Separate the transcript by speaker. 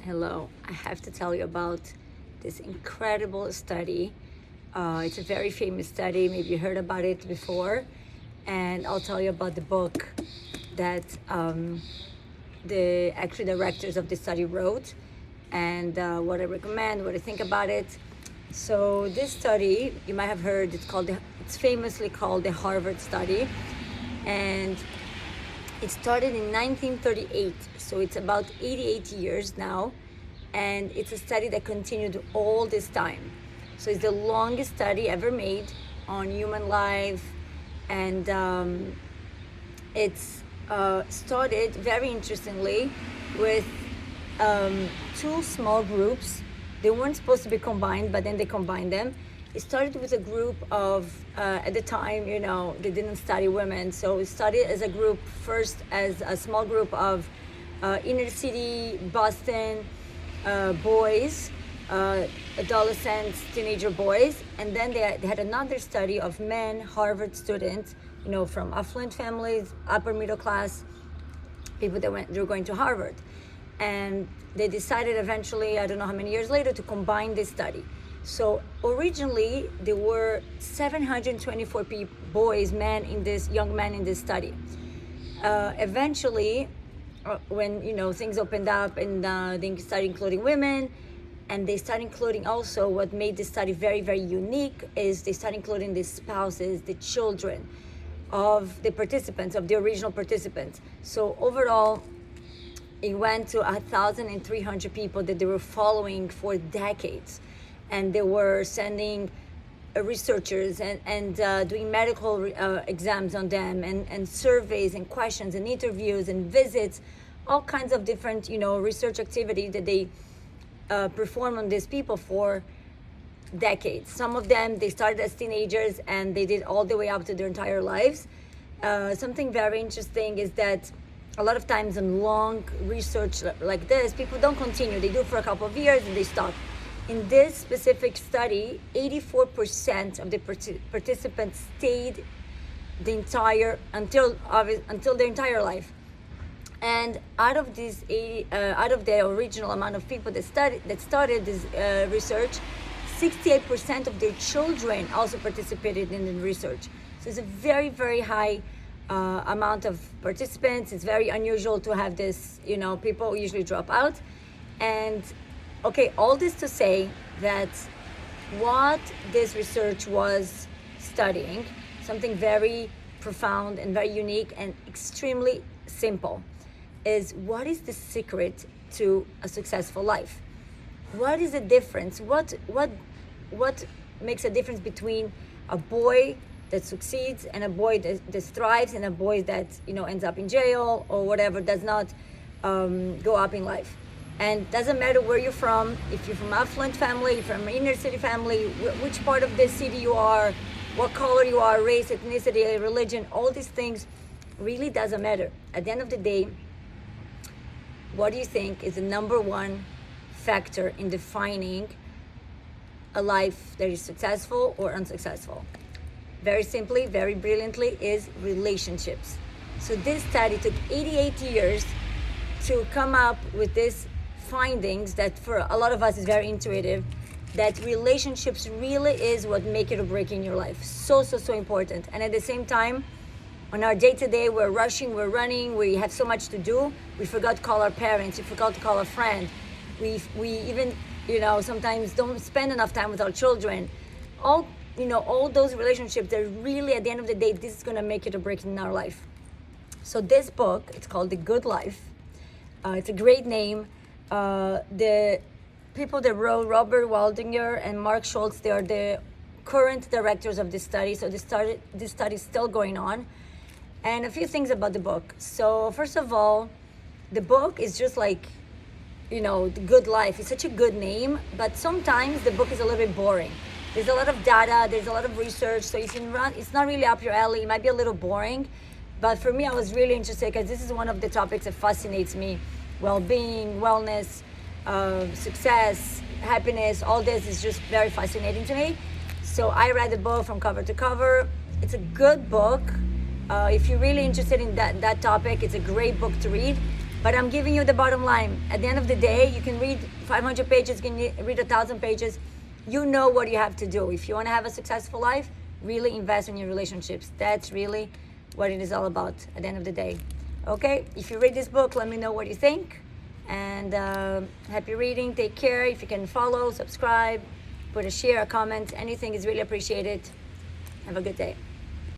Speaker 1: Hello. I have to tell you about this incredible study. It's a very famous study. Maybe you heard about it before. And I'll tell you about the book that the actually directors of the study wrote and what I recommend, what I think about it. So this study, you might have heard, it's famously called the Harvard study. And it started in 1938, so it's about 88 years now, and it's a study that continued all this time. So it's the longest study ever made on human life, and it's started very interestingly with two small groups. They weren't supposed to be combined, but then they combined them. It started with a group of, at the time, they didn't study women. So it started as a group, first as a small group of inner city Boston boys, adolescents, teenager boys. And then they had another study of men, Harvard students, from affluent families, upper middle class, people they were going to Harvard. And they decided eventually, I don't know how many years later, to combine this study. So originally there were 724 boys, young men in this study. Eventually, when things opened up and they started including women, and they started including also what made this study very, very unique is they started including the spouses, the children of the participants, of the original participants. So overall, it went to 1,300 people that they were following for decades. And they were sending researchers and doing medical exams on them and surveys and questions and interviews and visits, all kinds of different, research activity that they perform on these people for decades. Some of them, they started as teenagers and they did all the way up to their entire lives. Something very interesting is that a lot of times in long research like this, people don't continue. They do it for a couple of years and they stop. In this specific study, 84% of the participants stayed until their entire life. And out of the original amount of people that started this research, 68% of their children also participated in the research. So it's a very, very high amount of participants. It's very unusual to have this. People usually drop out. And okay, all this to say that what this research was studying, something very profound and very unique and extremely simple, is what is the secret to a successful life? What is the difference? What makes a difference between a boy that succeeds and a boy that thrives and a boy that ends up in jail or whatever, does not go up in life? And doesn't matter where you're from, if you're from affluent family, from inner city family, which part of the city you are, what color you are, race, ethnicity, religion, all these things really doesn't matter. At the end of the day, what do you think is the number one factor in defining a life that is successful or unsuccessful? Very simply, very brilliantly, is relationships. So this study took 88 years to come up with this findings that for a lot of us is very intuitive, that relationships really is what make it or break in your life. So important. And at the same time, on our day-to-day, we're rushing, we're running, we have so much to do. We forgot to call our parents, we forgot to call a friend. We even, sometimes don't spend enough time with our children. All those relationships that really, at the end of the day, this is gonna make it or break in our life. So this book, it's called The Good Life. It's a great name. The people that wrote, Robert Waldinger and Mark Schultz, they are the current directors of this study. So this study is still going on. And a few things about the book. So first of all, the book is just like, The Good Life. It's such a good name, but sometimes the book is a little bit boring. There's a lot of data, there's a lot of research. So it's not really up your alley. It might be a little boring. But for me, I was really interested because this is one of the topics that fascinates me. Well-being, wellness, success, happiness, all this is just very fascinating to me. So I read the book from cover to cover. It's a good book. If you're really interested in that topic, it's a great book to read. But I'm giving you the bottom line. At the end of the day, you can read 500 pages, you can read 1,000 pages. You know what you have to do. If you want to have a successful life, really invest in your relationships. That's really what it is all about at the end of the day. Okay, if you read this book, let me know what you think. And happy reading. Take care. If you can follow, subscribe, put a share, a comment, anything is really appreciated. Have a good day.